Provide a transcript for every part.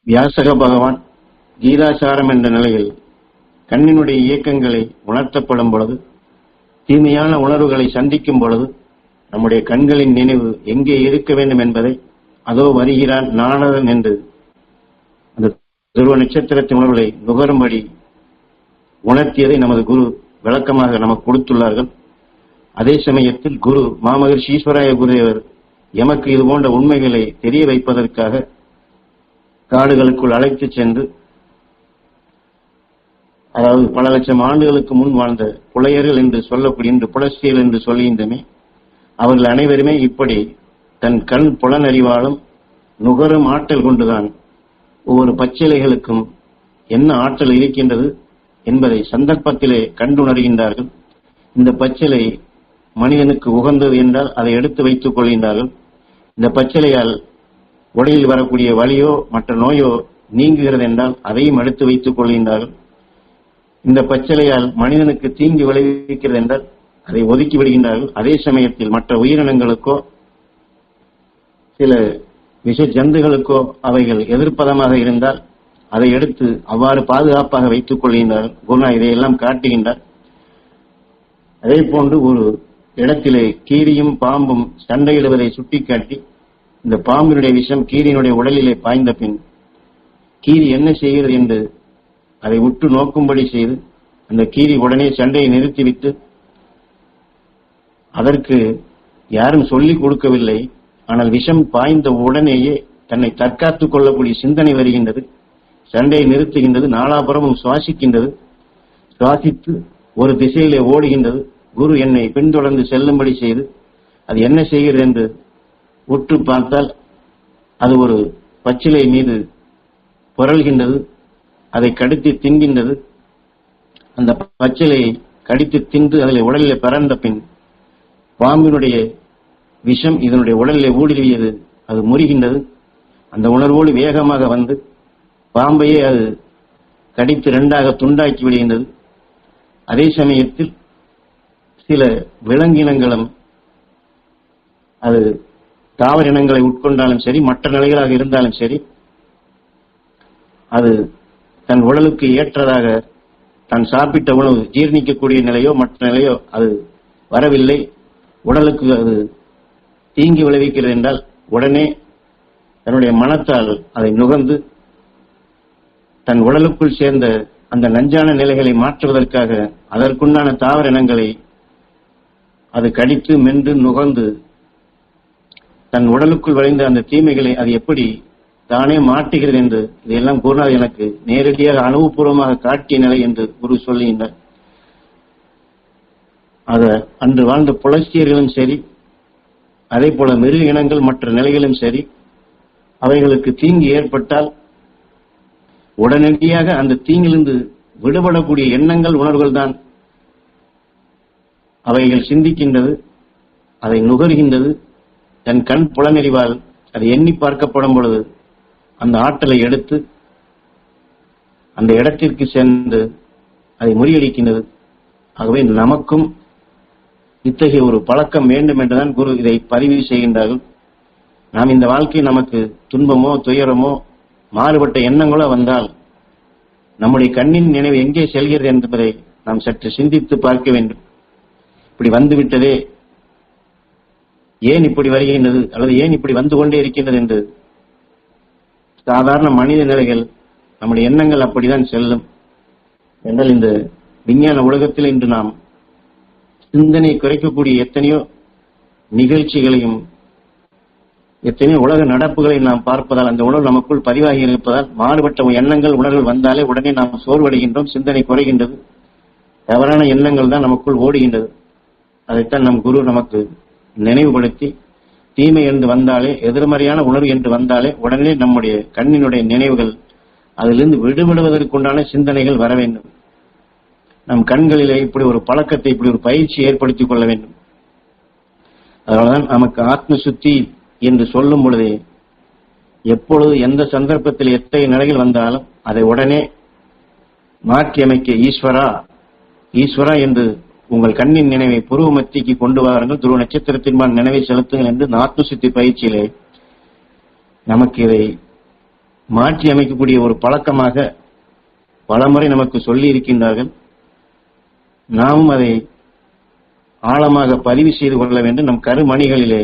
வியாசக பகவான் கீதாசாரம் என்ற நிலையில் கண்ணினுடைய இயக்கங்களை உணர்த்தப்படும் பொழுது, தீமையான உணர்வுகளை சந்திக்கும் பொழுது நம்முடைய கண்களின் நினைவு எங்கே இருக்க வேண்டும் என்பதை அதோ வருகிறான் நாரதன் என்று அந்த துருவ நட்சத்திரத்தின் உணர்வுகளை நுகரும்படி உணர்த்தியதை நமது குரு விளக்கமாக நமக்கு கொடுத்துள்ளார்கள். அதே சமயத்தில் குரு மாமகர்ஷி ஈஸ்வராய குருதேவர் எமக்கு இது போன்ற உண்மைகளை தெரிய வைப்பதற்காக காடுகளுக்குள் அழைத்து சென்று, அதாவது பல லட்சம் ஆண்டுகளுக்கு முன் வாழ்ந்த புலையர்கள் என்று சொல்லக்கூடிய, இன்று புலஸ்தியர்கள் என்று சொல்கின்றமே, அவர்கள் அனைவருமே இப்படி தன் கண் புலனறிவாலும் நுகரும் ஆற்றல் கொண்டுதான் ஒவ்வொரு பச்சிலைகளுக்கும் என்ன ஆற்றல் இருக்கின்றது என்பதை சந்தர்ப்பத்திலே கண்டுணர்கின்றார்கள். இந்த பச்சிலை மனிதனுக்கு உகந்தது என்றால் அதை எடுத்து வைத்துக் கொள்கின்றார்கள். இந்த பச்சிலையால் உடலில் வரக்கூடிய வலியோ மற்ற நோயோ நீங்குகிறது என்றால் அதையும் எடுத்து வைத்துக் கொள்கின்றார்கள். இந்த பச்சிலையால் மனிதனுக்கு தீங்கு விளைவிக்கிறது என்றால் அதை ஒதுக்கி விடுகின்றார்கள். அதே சமயத்தில் மற்ற உயிரினங்களுக்கோ சில விஷ ஜந்துகளுக்கோ அவைகள் எதிர்ப்பதமாக இருந்தால் அதை எடுத்து அவ்வாறு பாதுகாப்பாக வைத்துக் கொள்கின்றார்கள். குருநா இதையெல்லாம் காட்டுகின்றார். அதே போன்று ஒரு இடத்திலே கீரியும் பாம்பும் சண்டையிடுவதை சுட்டிக்காட்டி, இந்த பாம்பினுடைய விஷம் கீரியினுடைய உடலிலே பாய்ந்த பின் கீரி என்ன செய்கிறது என்று அதை உற்று நோக்கும்படி செய்து அந்த கீரி உடனே சண்டையை நிறுத்திவிட்டு, அதற்கு யாரும் சொல்லிக் கொடுக்கவில்லை, ஆனால் விஷம் பாய்ந்த உடனேயே தன்னை தற்காத்துக் கொள்ளக்கூடிய சிந்தனை வருகின்றது. சண்டையை நிறுத்துகின்றது, நாலாபுரமும் சுவாசிக்கின்றது. சுவாசித்து ஒரு திசையிலே ஓடுகின்றது. குரு என்னை பின்தொடர்ந்து செல்லும்படி செய்து அது என்ன செய்கிறது என்று உற்று பார்த்தால் அது ஒரு பச்சிலை மீது புரள்கின்றது. அதை கடித்து தின்கின்றது. அந்த பச்சிலையை கடித்து தின்று அதில் உடலிலே பறந்த பின் பாம்பினுடைய விஷம் இதனுடைய உடலிலே ஊடுருவியது. அது முறிகின்றது. அந்த உணர்வோடு வேகமாக வந்து பாம்பையே அது கடித்து இரண்டாக துண்டாக்கி விடுகின்றது. அதே சமயத்தில் சில விலங்கினங்களும் அது தாவர இனங்களை உட்கொண்டாலும் சரி, மற்ற நிலைகளாக இருந்தாலும் சரி, அது தன் உடலுக்கு ஏற்றதாக தான் சாப்பிட்ட உணவு ஜீர்ணிக்கக்கூடிய நிலையோ மற்ற நிலையோ அது வரவில்லை, உடலுக்கு அது தீங்கி விளைவிக்கிறது என்றால் உடனே தன்னுடைய மனத்தால் அதை நுகர்ந்து தன் உடலுக்குள் சேர்ந்த அந்த நஞ்சான நிலைகளை மாற்றுவதற்காக அதற்குண்டான தாவர இனங்களை அது கடித்து மென்று நுகர்ந்து தன் உடலுக்குள் விளைந்த அந்த தீமைகளை அது எப்படி தானே மாற்றுகிறது என்று இதையெல்லாம் குருநாதர் எனக்கு நேரடியாக அனுபவபூர்வமாக காட்டிய நிலை என்று குரு சொல்லுகின்றார். அது அன்று வாழ்ந்த புலஸ்தியர்களும் சரி, அதே போல மிருக இனங்கள் மற்ற நிலைகளும் சரி, அவைகளுக்கு தீங்கு ஏற்பட்டால் உடனடியாக அந்த தீங்கிலிருந்து விடுபடக்கூடிய எண்ணங்கள் உணர்வுகள் தான் அவைகள் சிந்திக்கின்றது, அதை நுகர்கின்றது. தன் கண் புலனறிவால் அது எண்ணி பார்க்கப்படும் பொழுது அந்த ஆற்றலை எடுத்து அந்த இடத்திற்கு சென்று அதை முறியடிக்கின்றது. ஆகவே நமக்கும் இத்தகைய ஒரு பழக்கம் வேண்டும் என்றுதான் குரு இதை பதிவு செய்கின்றார்கள். நாம் இந்த வாழ்க்கை நமக்கு துன்பமோ துயரமோ மாறுபட்ட எண்ணங்களோ வந்தால் நம்முடைய கண்ணின் நினைவு எங்கே செல்கிறது என்பதை நாம் சற்று சிந்தித்து பார்க்க வேண்டும். இப்படி வந்துவிட்டதே, ஏன் இப்படி வருகின்றது அல்லது ஏன் இப்படி வந்து கொண்டே இருக்கின்றது என்று சாதாரண மனித நிலைகள் நம்முடைய எண்ணங்கள் அப்படிதான் செல்லும் என்றால், இந்த விஞ்ஞான உலகத்தில் இன்று நாம் சிந்தனை குறைக்கக்கூடிய எத்தனையோ நிகழ்ச்சிகளையும் எத்தனையோ உலக நடப்புகளையும் நாம் பார்ப்பதால் அந்த உணர்வு நமக்குள் பதிவாகி இருப்பதால் மாறுபட்ட எண்ணங்கள் உணர்வுகள் வந்தாலே உடனே நாம் சோர்வடைகின்றோம், சிந்தனை குறைகின்றது, தவறான எண்ணங்கள் தான் நமக்குள் ஓடுகின்றது. அதைத்தான் நம் குரு நமக்கு நினைவுபடுத்தி, தீமை என்று வந்தாலே, எதிர்மறையான உணர்வு என்று வந்தாலே உடனே நம்முடைய கண்ணினுடைய நினைவுகள் அதிலிருந்து விடுபடுவதற்குண்டான சிந்தனைகள் வர வேண்டும். நம் கண்களிலே இப்படி ஒரு பழக்கத்தை, இப்படி ஒரு பயிற்சி ஏற்படுத்திக் கொள்ள வேண்டும். அதனால்தான் நமக்கு ஆத்ம சுத்தி என்று சொல்லும் பொழுதே எப்பொழுது எந்த சந்தர்ப்பத்தில் எத்தகைய நிலைகள் வந்தாலும் அதை உடனே மாற்றி அமைக்க ஈஸ்வரா ஈஸ்வரா என்று உங்கள் கண்ணின் நினைவை புருவ மத்திக்கு கொண்டு வாருங்கள், துருவ நட்சத்திரத்தின்பான் நினைவை செலுத்துங்கள் என்று ஆத்ம சுத்தி பயிற்சியிலே நமக்கு இதை மாற்றி அமைக்கக்கூடிய ஒரு பழக்கமாக பலமுறை நமக்கு சொல்லி இருக்கின்றார்கள். நாமும் அதை ஆழமாக பதிவு செய்து கொள்ள வேண்டும். நம் கருமணிகளிலே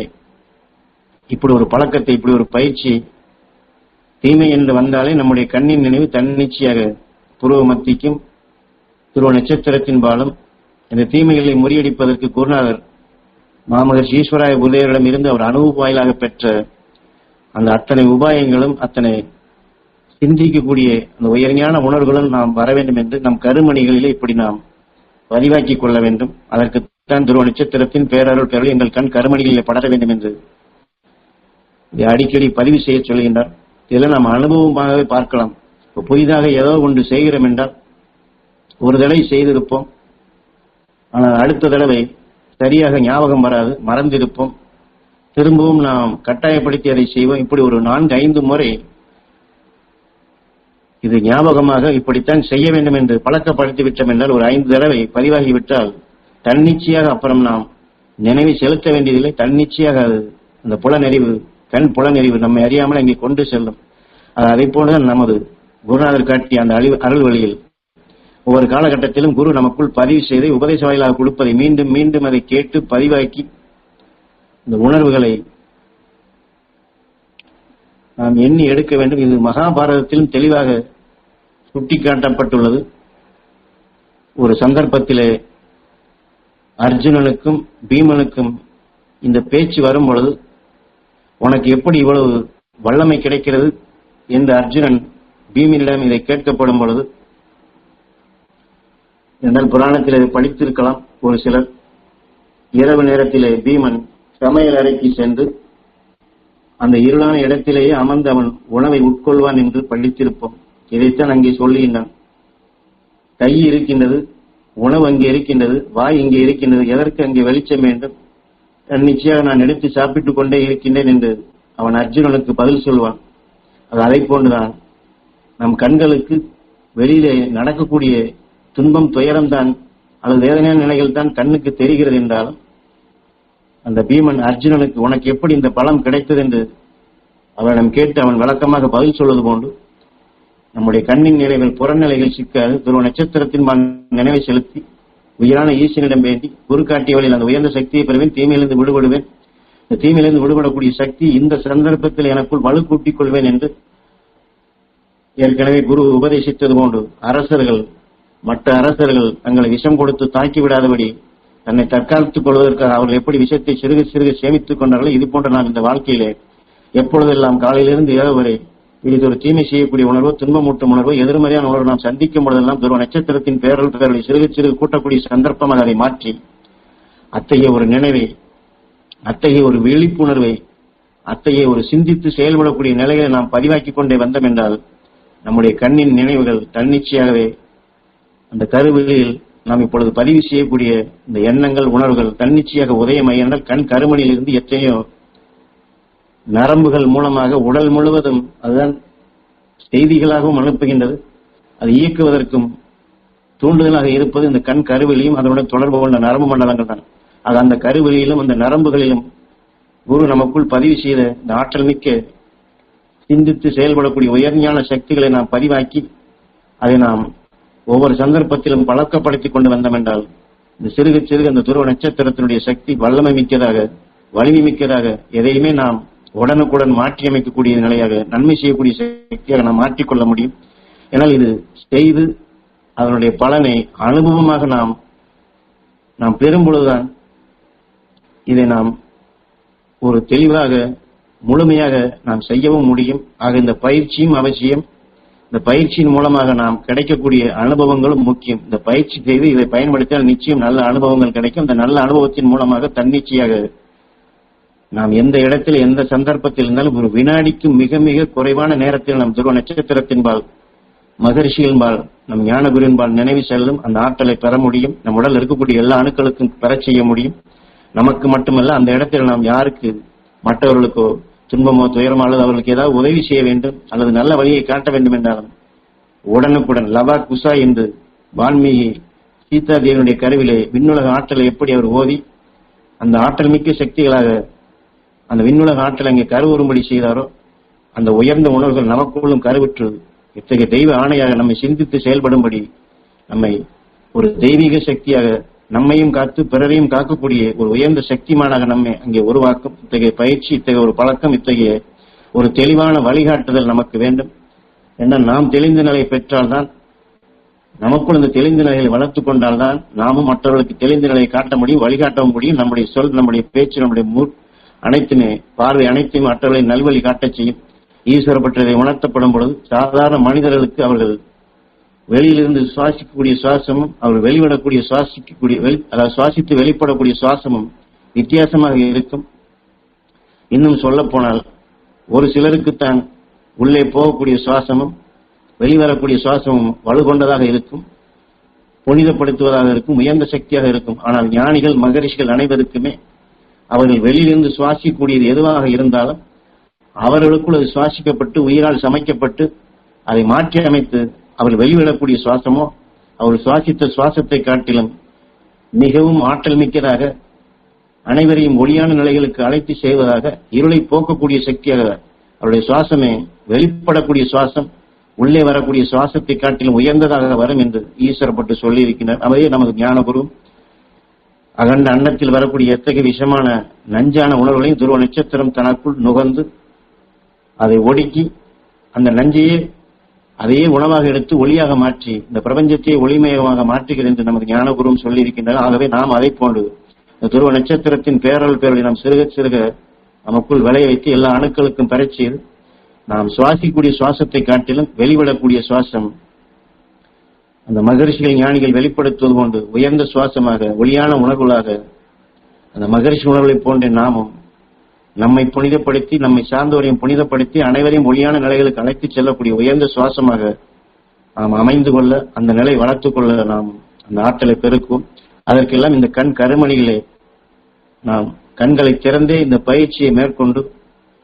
இப்படி ஒரு பழக்கத்தை, இப்படி ஒரு பயிற்சி, தீமை என்று வந்தாலே நம்முடைய கண்ணின் நினைவு தன்னிச்சையாக புருவ மத்திக்கும் துருவ நட்சத்திரத்தின் பாலும் இந்த தீமைகளை முறியடிப்பதற்கு குருநாதர் மாமகர்ஷி ஈஸ்வராய புதேவரிடம் இருந்து அவர் அனுபவ வாயிலாக பெற்ற அந்த அத்தனை உபாயங்களும், அத்தனை சிந்திக்கக்கூடிய அந்த உயர்ஞான உணர்வுகளும் நாம் வர வேண்டும் என்று நம் கருமணிகளிலே இப்படி நாம் பதிவாக்கிக் கொள்ள வேண்டும். அதற்குத்தான் துருவ நட்சத்திரத்தின் பேரருள் கருள் எங்கள் கண் கருமணிகளிலே படர வேண்டும் என்று இதை அடிக்கடி பதிவு செய்ய சொல்கின்றார். இதில் நாம் அனுபவமாகவே பார்க்கலாம். புதிதாக ஏதோ ஒன்று செய்கிறோம் என்றால் ஒரு தடவை செய்திருப்போம், ஆனால் அடுத்த தடவை சரியாக ஞாபகம் வராது, மறந்திருப்போம். திரும்பவும் நாம் கட்டாயப்படுத்தி அதை செய்வோம். இப்படி ஒரு 4-5 முறை இது ஞாபகமாக இப்படித்தான் செய்ய வேண்டும் என்று பழக்கப்படுத்தி விட்டோம் என்றால், ஒரு 5 தடவை பதிவாகிவிட்டால் தன்னிச்சையாக அப்புறம் நாம் நினைவை செலுத்த வேண்டியதில்லை. தன்னிச்சையாக அது அந்த புலனறிவு, கண் புலனறிவு நம்மை அறியாமல் அங்கே கொண்டு செல்லும். அதை போலதான் நமது குருநாதர் காட்டிய அந்த அருள் வழியில் ஒவ்வொரு காலகட்டத்திலும் குரு நமக்குள் பதிவு செய்து உபதேச வாயிலாக கொடுப்பதை மீண்டும் மீண்டும் அதை கேட்டு பதிவாக்கி இந்த உணர்வுகளை நாம் எண்ணி எடுக்க வேண்டும். இது மகாபாரதத்திலும் தெளிவாக சுட்டிக்காட்டப்பட்டுள்ளது. ஒரு சந்தர்ப்பத்திலே அர்ஜுனனுக்கும் பீமனுக்கும் இந்த பேச்சு வரும் பொழுது, உனக்கு எப்படி இவ்வளவு வல்லமை கிடைக்கிறது என்று அர்ஜுனன் பீமனிடம் இதை கேட்கப்படும் பொழுது, என்றால் புராணத்தில் இதை படித்திருக்கலாம் ஒரு சிலர், இரவு நேரத்திலே பீமன் சமையல் அறைக்கு சென்று அந்த இருளான இடத்திலேயே அமர்ந்து அவன் உணவை உட்கொள்வான் என்று படித்திருப்போம். இதைத்தான் அங்கே சொல்லுகின்றான். கை இருக்கின்றது, உணவு அங்கே இருக்கின்றது, வாய் இங்கே இருக்கின்றது, எதற்கு அங்கே வெளிச்சம் வேண்டும்? நிச்சயமாக நான் எடுத்து சாப்பிட்டுக் கொண்டே இருக்கின்றேன் என்று அவன் அர்ஜுனனுக்கு பதில் சொல்வான். அது அதை போன்றுதான் நம் கண்களுக்கு வெளியிலே நடக்கக்கூடிய துன்பம், துயரம்தான் அல்லது வேதனையான நிலைகள் தான் கண்ணுக்கு தெரிகிறது என்றாலும், அந்த பீமன் அர்ஜுனனுக்கு உனக்கு எப்படி இந்த பலம் கிடைத்தது என்று அவனிடம் கேட்டு அவன் விளக்கமாக பதில் சொல்வது போன்று நம்முடைய கண்ணின் நிலைகள், புறநிலைகள் சிக்காது துருவ நட்சத்திரத்தின் நினைவை செலுத்தி உயிரான ஈசனிடம் வேண்டி குரு காட்டிய வழியில் அந்த உயர்ந்த சக்தியை பெறுவேன், தீமையிலிருந்து விடுபடுவேன், இந்த தீமையிலிருந்து விடுபடக்கூடிய சக்தி இந்த சந்தர்ப்பத்தில் எனக்குள் வலு கூட்டிக் கொள்வேன் என்று ஏற்கனவே குரு உபதேசித்தது போன்று அரசர்கள், மற்ற அரசர்கள் தங்களை விஷம் கொடுத்து தாக்கிவிடாதபடி தன்னை தற்காத்துக் கொள்வதற்காக அவர்கள் எப்படி விஷத்தை சிறுக சிறுக சேமித்துக் கொண்டார்களோ, இது போன்ற நாம் இந்த வாழ்க்கையிலே எப்பொழுதெல்லாம் காலையிலிருந்து இரவு வரை இது ஒரு தீமை செய்யக்கூடிய உணர்வு, துன்பமூட்டும் உணர்வு, எதிர்மறையான உணர்வு நாம் சந்திக்கும் பொழுதெல்லாம் துருவ நட்சத்திரத்தின் பேரலை சிறுக சிறுக கூட்டக்கூடிய சந்தர்ப்பமாக அதை மாற்றி அத்தகைய ஒரு நினைவை, அத்தகைய ஒரு விழிப்புணர்வை, அத்தகைய ஒரு சிந்தித்து செயல்படக்கூடிய நிலைகளை நாம் பதிவாக்கிக் கொண்டே வந்தோம் என்றால் நம்முடைய கண்ணின் நினைவுகள் தன்னிச்சையாகவே அந்த கருவிழியில் நாம் இப்பொழுது பதிவு செய்யக்கூடிய இந்த எண்ணங்கள், உணர்வுகள் தன்னிச்சையாக உதயமாய் என்றால் கண் கருமணியில் இருந்து எத்தனையோ நரம்புகள் மூலமாக உடல் முழுவதும் அதுதான் செய்திகளாகவும் அனுப்புகின்றது. அதை இயக்குவதற்கும் தூண்டுதலாக இருப்பது இந்த கண் கருவிலையும் அதனுடன் தொடர்பு கொண்ட நரம்பு மண்டலங்கள் தான். அது அந்த கருவிலையிலும் அந்த நரம்புகளிலும் குரு நமக்குள் பதிவு செய்த இந்த ஆற்றல் மிக்க சிந்தித்து செயல்படக்கூடிய உயர்ஞான சக்திகளை நாம் பதிவாக்கி அதை நாம் ஒவ்வொரு சந்தர்ப்பத்திலும் பழக்கப்படுத்திக் கொண்டு வந்தோம் என்றால் இந்த சிறுக சிறுக அந்த துருவ நட்சத்திரத்தினுடைய சக்தி வல்லமை மிக்கதாக, வலிமை மிக்கதாக, எதையுமே நாம் உடனுக்குடன் மாற்றி அமைக்கக்கூடிய நிலையாக, நன்மை செய்யக்கூடிய சக்தியாக நாம் மாற்றிக்கொள்ள முடியும். ஏனால் இது செய்து அதனுடைய பலனை அனுபவமாக நாம் பெறும் பொழுதுதான் இதை நாம் ஒரு தெளிவாக முழுமையாக நாம் செய்யவும் முடியும். ஆக இந்த பயிற்சியும் அவசியம். இந்த பயிற்சியின் மூலமாக நாம் கிடைக்கக்கூடிய அனுபவங்களும் முக்கியம். இந்த பயிற்சி செய்து இதை பயன்படுத்தினால் நிச்சயம் நல்ல அனுபவங்கள் கிடைக்கும். இந்த நல்ல அனுபவத்தின் மூலமாக தன்னிச்சையாக நாம் எந்த இடத்தில் எந்த சந்தர்ப்பத்தில் இருந்தாலும் ஒரு வினாடிக்கு மிக மிக குறைவான நேரத்தில் நம் துருவ நட்சத்திரத்தின்பால், மகரிஷியின்பால், நம் ஞானகுருவின்பால் நினைவு செல்லும் அந்த ஆற்றலை பெற முடியும். நம் உடல் இருக்கக்கூடிய எல்லா அணுக்களுக்கும் பெறச் செய்ய முடியும். நமக்கு மட்டுமல்ல, அந்த இடத்தில் நாம் யாருக்கு மற்றவர்களுக்கோ துன்பமோ துயரமோ அல்லது அவர்களுக்கு ஏதாவது உதவி செய்ய வேண்டும் அல்லது நல்ல வழியை காட்ட வேண்டும் என்றாலும் உடனுக்குடன் லவா குசா என்று வான்மீகி சீதா தேவனுடைய கருவிலே விண்ணுலக ஆற்றலை எப்படி அவர் ஓதி அந்த ஆற்றல் மிக்க சக்திகளாக அந்த விண்ணுலக ஆற்றல் அங்கே கருவுறும்படி செய்தாரோ, அந்த உயர்ந்த உணர்வுகள் நமக்குள்ளும் கருவுற்று இத்தகைய தெய்வ ஆணையாக நம்மை சிந்தித்து செயல்படும்படி நம்மை ஒரு தெய்வீக சக்தியாக நம்மையும் காத்து பிறரையும் காக்கக்கூடிய ஒரு உயர்ந்த சக்திமானாக நம்மை அங்கே உருவாக்கும் இத்தகைய பயிற்சி, இத்தகைய ஒரு பழக்கம், இத்தகைய ஒரு தெளிவான வழிகாட்டுதல் நமக்கு வேண்டும். ஏன்னா நாம் தெளிந்த நிலையை பெற்றால்தான், நமக்குள் இந்த தெளிந்த நிலையை வளர்த்துக் கொண்டால்தான் நாமும் மற்றவர்களுக்கு தெளிந்த நிலையை காட்ட முடியும், வழிகாட்ட முடியும். நம்முடைய சொல், நம்முடைய பேச்சு, நம்முடைய அனைத்துமே, பார்வை அனைத்தையும் மற்றவர்களை நல்வழி காட்டச் செய்யும். ஈஸ்வரப்பட்டதை உணர்த்தப்படும் பொழுது சாதாரண மனிதர்களுக்கு அவர்கள் வெளியிலிருந்து சுவாசிக்கக்கூடிய சுவாசமும் அவர்கள் வெளிவிடக்கூடிய சுவாசித்து வெளிப்படக்கூடிய சுவாசமும் வித்தியாசமாக இருக்கும். இன்னும் சொல்ல போனால் ஒரு சிலருக்குத்தான் உள்ளே போகக்கூடிய சுவாசமும் வெளிவரக்கூடிய சுவாசமும் வலுகொண்டதாக இருக்கும், புனிதப்படுத்துவதாக இருக்கும், உயர்ந்த சக்தியாக இருக்கும். ஆனால் ஞானிகள், மகரிஷிகள் அனைவருக்குமே அவர்கள் வெளியிலிருந்து சுவாசிக்கக்கூடியது எதுவாக இருந்தாலும் அவர்களுக்குள் அது சுவாசிக்கப்பட்டு உயிரால் சமைக்கப்பட்டு அதை மாற்றி அமைத்து அவர்கள் வெளிவிடக்கூடிய சுவாசமோ அவர்கள் சுவாசித்த சுவாசத்தை காட்டிலும் மிகவும் ஆற்றல் மிக்கதாக, அனைவரையும் ஒளியான நிலைகளுக்கு அழைத்து செய்வதாக, இருளை போக்கக்கூடிய சக்தியாக அவருடைய சுவாசமே, வெளிப்படக்கூடிய சுவாசம் உள்ளே வரக்கூடிய சுவாசத்தை காட்டிலும் உயர்ந்ததாக வரும் என்று ஈஸ்வரப்பட்டு சொல்லியிருக்கிறார். அவையே நமது ஞானகுரு அகண்ட அன்னத்தில் வரக்கூடிய எத்தகைய விஷமான நஞ்சான உணர்வுகளையும் துருவ நட்சத்திரம் தனக்குள் நுகர்ந்து அதை ஒடுக்கி அந்த நஞ்சையே அதையே உணவாக எடுத்து ஒளியாக மாற்றி இந்த பிரபஞ்சத்தையே ஒளிமயமாக மாற்றுகிறது என்று நமது ஞானகுருவும் சொல்லியிருக்கின்றனர். ஆகவே நாம் அதை போன்று இந்த துருவ நட்சத்திரத்தின் பேரல் பேரலை நாம் சிறுக சிறுக நமக்குள் விளைய வைத்து எல்லா அணுக்களுக்கும் பெறச் செய்து நாம் சுவாசிக்கூடிய சுவாசத்தை காட்டிலும் வெளிவிடக்கூடிய சுவாசம் அந்த மகரிஷிகள் ஞானிகள் வெளிப்படுத்துவது போன்று உயர்ந்த சுவாசமாக, ஒளியான உணர்வுகளாக அந்த மகரிஷி உணர்வுகளை போன்ற நாமும் நம்மை புனிதப்படுத்தி, நம்மை சார்ந்தவரையும் புனிதப்படுத்தி, அனைவரையும் ஒளியான நிலைகளுக்கு அழைத்துச் செல்லக்கூடிய உயர்ந்த சுவாசமாக நாம் அமைந்து கொள்ள, அந்த நிலை வளர்த்துக் கொள்ள நாம் அந்த ஆற்றலை பெருக்கும். அதற்கெல்லாம் இந்த கண் கருமணிகளை நாம் கண்களை திறந்தே இந்த பயிற்சியை மேற்கொண்டு,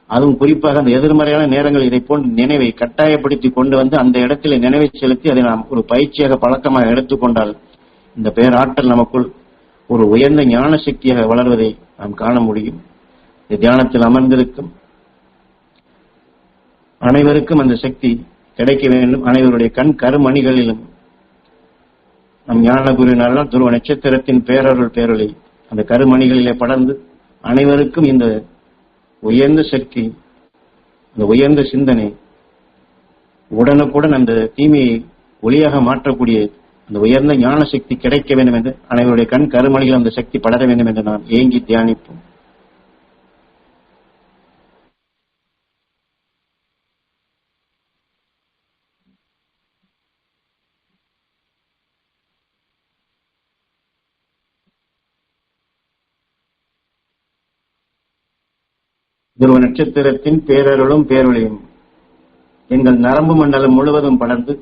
அதுவும் குறிப்பாக அந்த எதிர்மறையான நேரங்கள் இதை போன்ற நினைவை கட்டாயப்படுத்தி கொண்டு வந்து அந்த இடத்திலே நினைவை செலுத்தி அதை நாம் ஒரு பயிற்சியாக பழக்கமாக எடுத்துக்கொண்டால் இந்த பேராற்றல் நமக்குள் ஒரு உயர்ந்த ஞான சக்தியாக வளர்வதை நாம் காண முடியும். தியானத்தில் அமர்ந்திருக்கும் அனைவருக்கும் அந்த சக்தி கிடைக்க வேண்டும். அனைவருடைய கண் கருமணிகளிலும் நம் ஞான குருவினால் துருவ நட்சத்திரத்தின் பேரருள் பேரொளி அந்த கருமணிகளிலே படர்ந்து அனைவருக்கும் இந்த உயர்ந்த சக்தி, அந்த உயர்ந்த சிந்தனை உடனுக்குடன் அந்த தீமையை ஒளியாக மாற்றக்கூடிய அந்த உயர்ந்த ஞான சக்தி கிடைக்க வேண்டும் என்று அனைவருடைய கண் கருமணிகள் அந்த சக்தி படர வேண்டும் என்று நாம் ஏங்கி தியானிப்போம். துருவ நட்சத்திரத்தின் பேரருளும் பேரொளியும் எங்கள் நரம்பு மண்டலம் முழுவதும் படர்ந்து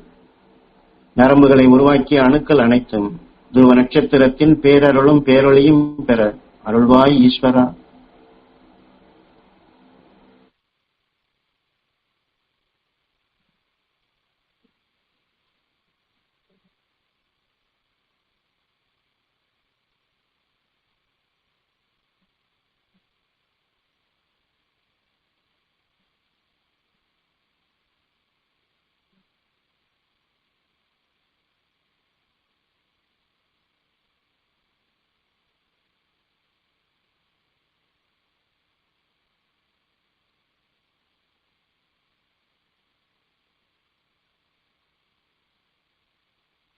நரம்புகளை உருவாக்கிய அணுக்கள் அனைத்தும் துருவ நட்சத்திரத்தின் பேரருளும் பேரொளியும் பெற அருள்வாய் ஈஸ்வரா.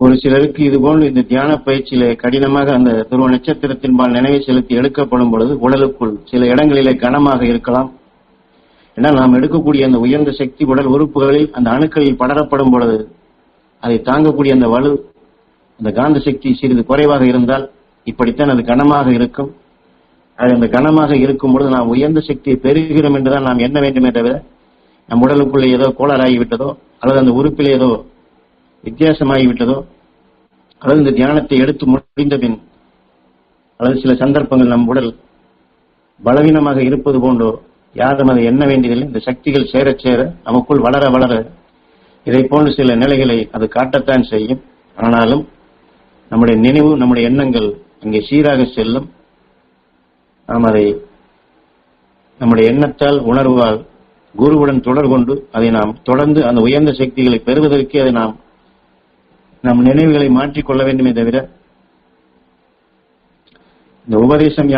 ஒரு சிலருக்கு இதுபோல் இந்த தியான பயிற்சியிலே கடினமாக அந்த துருவ நட்சத்திரத்தின்பால் நினைவை செலுத்தி எடுக்கப்படும் பொழுது உடலுக்குள் சில இடங்களிலே கனமாக இருக்கலாம். ஏன்னா நாம் எடுக்கக்கூடிய அந்த உயர்ந்த சக்தி உடல் உறுப்புகளில் அந்த அணுக்களில் படரப்படும் பொழுது அதை தாங்கக்கூடிய அந்த வலு, அந்த காந்த சக்தி சிறிது குறைவாக இருந்தால் இப்படித்தான் அது கனமாக இருக்கும். அது அந்த கனமாக இருக்கும் பொழுது நாம் உயர்ந்த சக்தியை பெறுகிறோம் என்றுதான் நாம் எண்ண வேண்டுமே தவிர நம் உடலுக்குள்ளே ஏதோ கோளாறாகிவிட்டதோ அல்லது அந்த உறுப்பில் ஏதோ வித்தியாசமாகிவிட்டதோ அல்லது இந்த தியானத்தை எடுத்து முடிந்த பின் அல்லது சில சந்தர்ப்பங்கள் நம் உடல் பலவீனமாக இருப்பது போன்றோ யாரும் அதை எண்ண வேண்டியதில்லை. இந்த சக்திகள் சேர சேர நமக்குள் வளர வளர இதை போன்ற சில நிலைகளை அது காட்டத்தான் செய்யும். ஆனாலும் நம்முடைய நினைவு, நம்முடைய எண்ணங்கள் அங்கே சீராக செல்லும். நாம் அதை நம்முடைய எண்ணத்தால், உணர்வால் குருவுடன் தொடர் கொண்டு அதை நாம் தொடர்ந்து அந்த உயர்ந்த சக்திகளை பெறுவதற்கு அதை நம் நினைவுகளை மாற்றிக்கொள்ள வேண்டுமே தவிர, இந்த உபதேசம்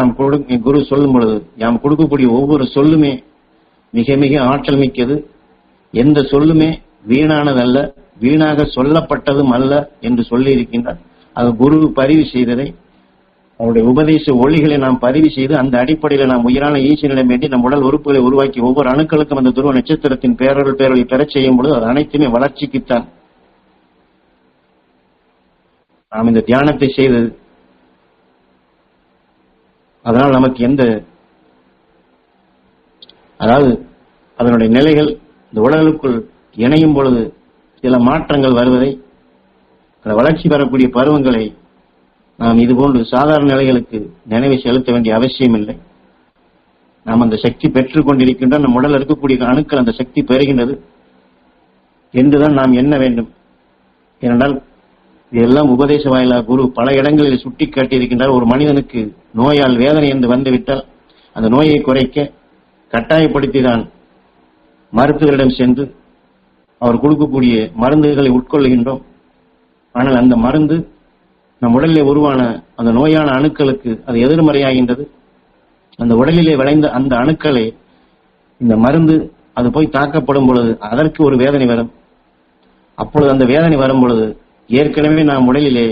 குரு சொல்லும் பொழுது யாம் கொடுக்கக்கூடிய ஒவ்வொரு சொல்லுமே மிக மிக ஆற்றல் மிக்கது. எந்த சொல்லுமே வீணானதல்ல, வீணாக சொல்லப்பட்டதும் அல்ல என்று சொல்லி இருக்கின்றார். அது குரு பதிவு செய்ததை, அவருடைய உபதேச ஒளிகளை நாம் பதிவு செய்து அந்த அடிப்படையில் நாம் உயிரான ஈசனிடம் வேண்டி நம் உடல் உறுப்புகளை உருவாக்கி ஒவ்வொரு அணுக்களுக்கும் அந்த துருவ நட்சத்திரத்தின் பேரொளி பெறச் செய்யும் பொழுது அது அனைத்துமே வளர்ச்சிக்குத்தான். நாம் இந்த தியானத்தை செய்தது அதனால் நமக்கு அதாவது அதனுடைய நிலைகள் இந்த உடலுக்குள் இணையும் பொழுது சில மாற்றங்கள் வருவதை, அந்த வளர்ச்சி பெறக்கூடிய பருவங்களை நாம் இதுபோன்று சாதாரண நிலைகளுக்கு நினைவை செலுத்த வேண்டிய அவசியம் இல்லை. நாம் அந்த சக்தி பெற்றுக் கொண்டிருக்கின்ற நம் உடல் இருக்கக்கூடிய அணுக்கள் அந்த சக்தி பெறுகின்றது என்றுதான் நாம் எண்ண வேண்டும். ஏனென்றால் இதெல்லாம் உபதேச வாயிலாக குரு பல இடங்களில் சுட்டி காட்டியிருக்கின்றார். ஒரு மனிதனுக்கு நோயால் வேதனை என்று வந்துவிட்டால் அந்த நோயை குறைக்க கட்டாயப்படுத்திதான் மருத்துவரிடம் சென்று அவர் கொடுக்கக்கூடிய மருந்துகளை உட்கொள்கின்றோம். ஆனால் அந்த மருந்து நம் உடலிலே உருவான அந்த நோயான அணுக்களுக்கு அது எதிர்மறையாகின்றது. அந்த உடலிலே விளைந்த அந்த அணுக்களை இந்த மருந்து அது போய் தாக்கப்படும் பொழுது அதற்கு ஒரு வேதனை வரும். அப்பொழுது அந்த வேதனை வரும் பொழுது ஏற்கனவே நாம் உடலிலே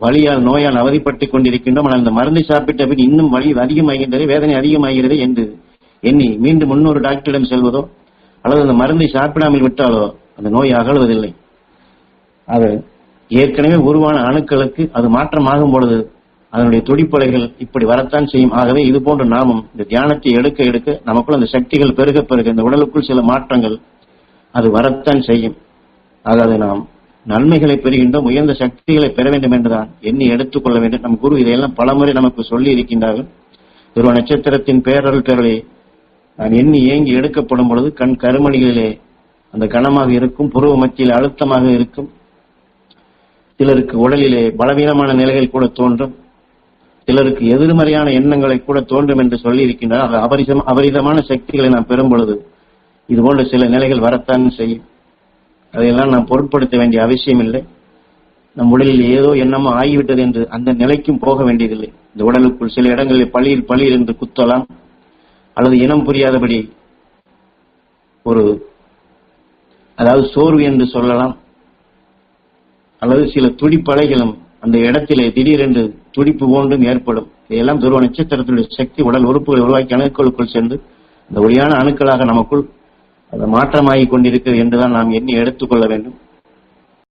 வலியால் நோயால் அவதிப்பட்டுக் கொண்டிருக்கின்றோம். ஆனால் அந்த மருந்தை சாப்பிட்ட பின் இன்னும் வலி அதிகமாகின்றது, வேதனை அதிகமாகிறது என்று எண்ணி மீண்டும் முன்னொரு டாக்டரிடம் செல்வதோ அல்லது அந்த மருந்தை சாப்பிடாமல் விட்டாலோ அந்த நோய் அகழ்வதில்லை. அது ஏற்கனவே உருவான அணுக்களுக்கு அது மாற்றமாகும் பொழுது அதனுடைய துடிப்பலைகள் இப்படி வரத்தான் செய்யும். ஆகவே இது போன்று நாமும் இந்த தியானத்தை எடுக்க எடுக்க நமக்குள் அந்த சக்திகள் பெருக பெருக இந்த உடலுக்குள் சில மாற்றங்கள் அது வரத்தான் செய்யும். ஆக நாம் நன்மைகளை பெறுகின்றோம், உயர்ந்த சக்திகளை பெற வேண்டும் என்றுதான் எண்ணி எடுத்துக்கொள்ள வேண்டும். நம் குரு இதையெல்லாம் பலமுறை நமக்கு சொல்லி இருக்கின்றார்கள். துருவ நட்சத்திரத்தின் பேரொளி நான் எண்ணி ஏங்கி எடுக்கப்படும் பொழுது கண் கருமணிகளிலே அந்த கனமாக இருக்கும், புருவ மத்தியில் அழுத்தமாக இருக்கும். சிலருக்கு உடலிலே பலவீனமான நிலைகள் கூட தோன்றும், சிலருக்கு எதிர்மறையான எண்ணங்களை கூட தோன்றும் என்று சொல்லி இருக்கின்றார். அபரிதமான சக்திகளை நாம் பெறும் பொழுது இதுபோன்ற சில நிலைகள் வரத்தான் செய்யும். அதையெல்லாம் நாம் பொருட்படுத்த வேண்டிய அவசியம் இல்லை. நம் உடலில் ஏதோ எண்ணமோ ஆகிவிட்டது என்று அந்த நிலைக்கும் போக வேண்டியதில்லை. இந்த உடலுக்குள் சில இடங்களில் பளிர் என்று குத்தலாம், அல்லது இனம் புரியாதபடி அதாவது சோர்வு என்று சொல்லலாம், அல்லது சில துடிப்பலைகளும் அந்த இடத்திலே திடீரென்று துடிப்பு போன்றும் ஏற்படும். இதையெல்லாம் துருவ நட்சத்திரத்தினுடைய சக்தி உடல் உறுப்புகளை உருவாக்கி அணுக்களுக்குள் சென்று இந்த ஒளியான அணுக்களாக நமக்குள் அது மாற்றமாகிக் கொண்டிருக்கிறது என்றுதான் நாம் எண்ணி எடுத்துக்கொள்ள வேண்டும்.